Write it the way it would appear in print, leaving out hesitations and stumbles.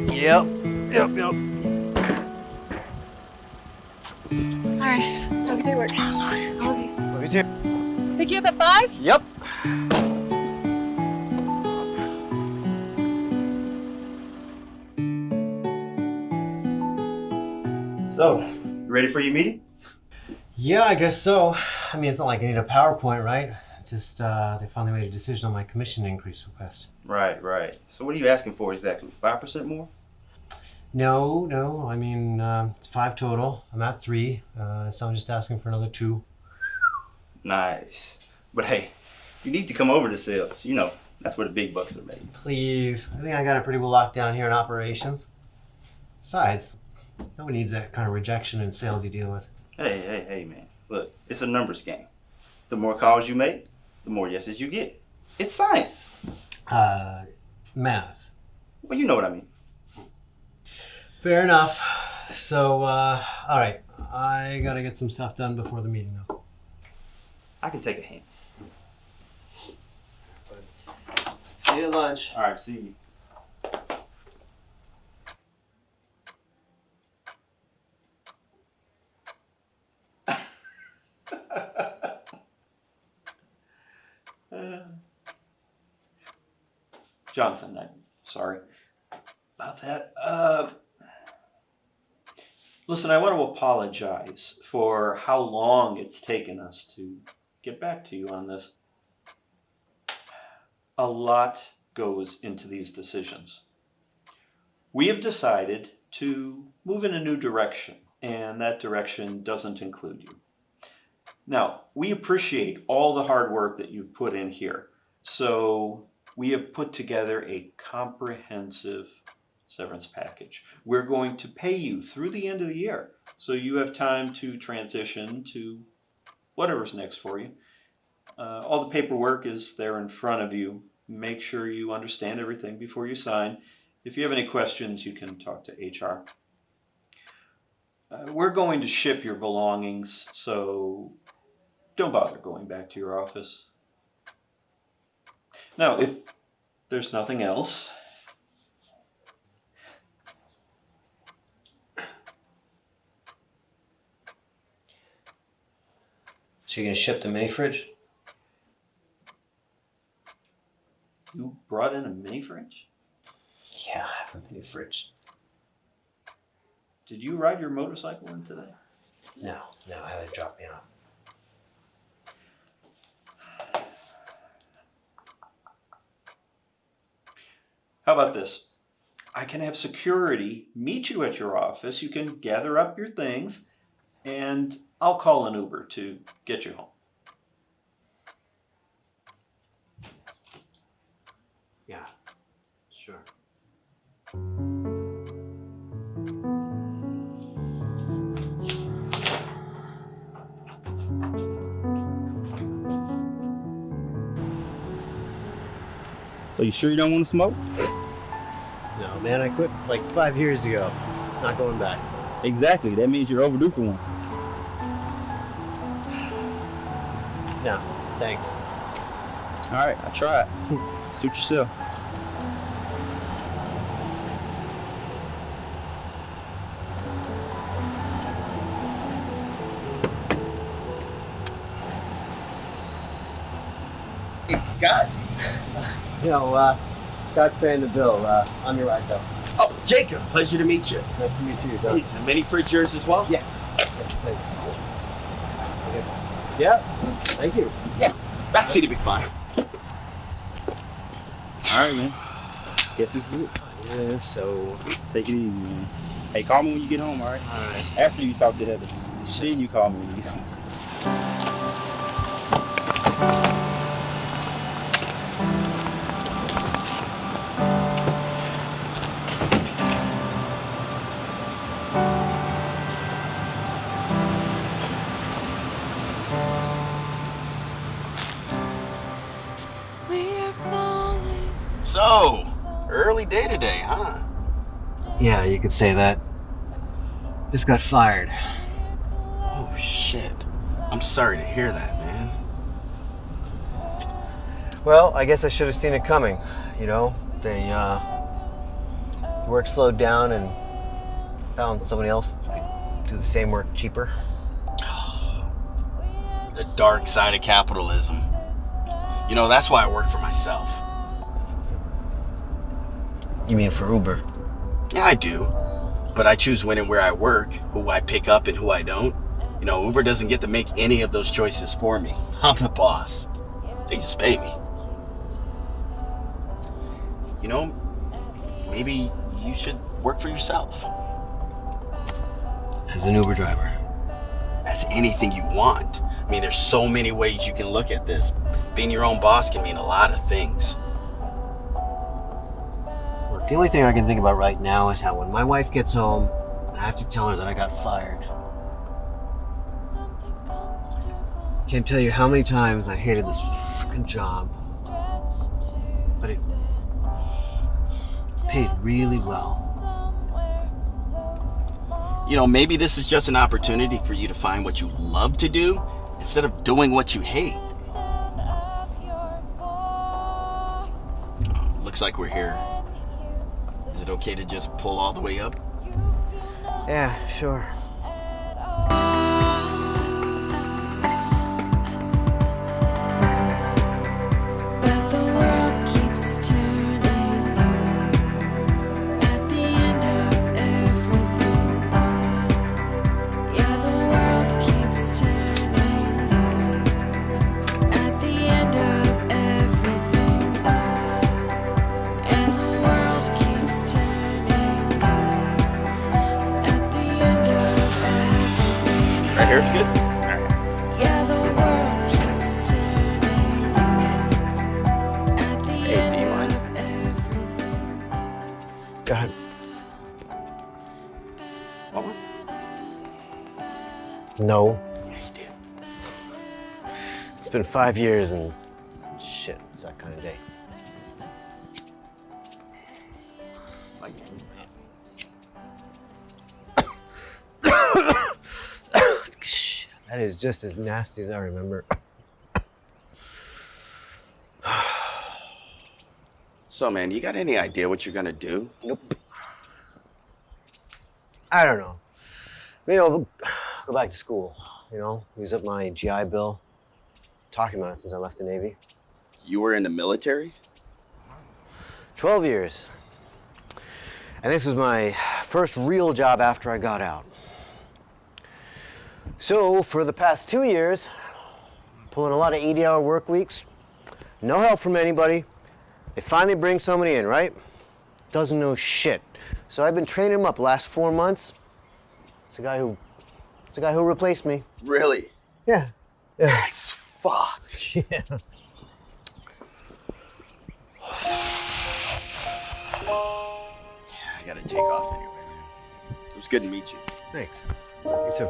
Yep. Alright, have a good day, work. I love you. Love you too. Pick you up at 5? Yep. So, you ready for your meeting? Yeah, I guess so. I mean, it's not like I need a PowerPoint, right? It's just they finally made a decision on my commission increase request. Right. So what are you asking for exactly? 5% more? No. I mean, it's 5 total. I'm at 3. So I'm just asking for another 2. Nice. But hey, you need to come over to sales. You know, that's where the big bucks are made. Please. I think I got it pretty well locked down here in operations. Besides, nobody needs that kind of rejection in sales you deal with. Hey, man. Look, it's a numbers game. The more calls you make, the more yeses you get. It's science. Math. Well, you know what I mean. Fair enough. So, all right. I gotta get some stuff done before the meeting, though. I can take a hint. See you at lunch. All right, see you. Jonathan, I'm sorry about that. Listen, I want to apologize for how long it's taken us to get back to you on this. A lot goes into these decisions. We have decided to move in a new direction, and that direction doesn't include you. Now, we appreciate all the hard work that you've put in here, so we have put together a comprehensive severance package. We're going to pay you through the end of the year, so you have time to transition to whatever's next for you. All the paperwork is there in front of you. Make sure you understand everything before you sign. If you have any questions, you can talk to HR. We're going to ship your belongings, so don't bother going back to your office. Now, if there's nothing else, So you're gonna ship the mini fridge? you brought in a mini fridge? Yeah, I have a mini fridge. Did you ride your motorcycle in today? No, Heather dropped me off. How about this? I can have security meet you at your office. You can gather up your things, and I'll call an Uber to get you home. Yeah, sure. So you sure you don't want to smoke? No, man, I quit like 5 years ago. Not going back. Exactly. That means you're overdue for one. No, thanks. All right, I tried. Suit yourself. Hey, Scott. You know, Scott's paying the bill. On your right, though. Oh, Jacob. Pleasure to meet you. Nice to meet you, Doug. Is the mini fridge yours as well? Yes. Yes, thanks. I guess. Yeah. Thank you. Back seat will be fine. All right, man. Guess this is it. Yeah, so. Take it easy, man. Hey, call me when you get home, all right? All right. After you talk to Heather. Then you call me when you get home. So, early day today, huh? Yeah, you could say that. Just got fired. Oh, shit. I'm sorry to hear that, man. Well, I guess I should have seen it coming. You know, they Work slowed down and found somebody else who could do the same work cheaper. The dark side of capitalism. You know, that's why I work for myself. You mean for Uber? Yeah, I do. But I choose when and where I work, who I pick up and who I don't. You know, Uber doesn't get to make any of those choices for me. I'm the boss. They just pay me. You know, maybe you should work for yourself. As an Uber driver. As anything you want. I mean, there's so many ways you can look at this. Being your own boss can mean a lot of things. Look, the only thing I can think about right now is how when my wife gets home, I have to tell her that I got fired. Can't tell you how many times I hated this freaking job. But it paid really well. You know, maybe this is just an opportunity for you to find what you love to do instead of doing what you hate. Looks like we're here. Is it okay to just pull all the way up? Yeah, sure. But the world keeps turning at the end of everything. Yeah, the world keeps turning at the end of everything. And the world keeps turning at the end of everything. Right here is good? Yeah, the world keeps turning at the Hey, end do you mind? of everything. Go ahead. Want one? No. Yeah, you do. It's been 5 years and shit, it's that kind of day. Like, Shit, that is just as nasty as I remember. so, man, you got any idea what you're gonna do? Nope. I don't know. Maybe I'll go back to school, you know, use up my GI Bill. Talking about it since I left the Navy. You were in the military? 12 years. And this was my first real job after I got out. So for the past 2 years, pulling a lot of 80-hour work weeks, no help from anybody. They finally bring somebody in, right? Doesn't know shit. So I've been training him up the last 4 months. It's the guy who replaced me. Really? Yeah. That's fucked. Yeah. I gotta take off anyway, man. It was good to meet you. Thanks. You too.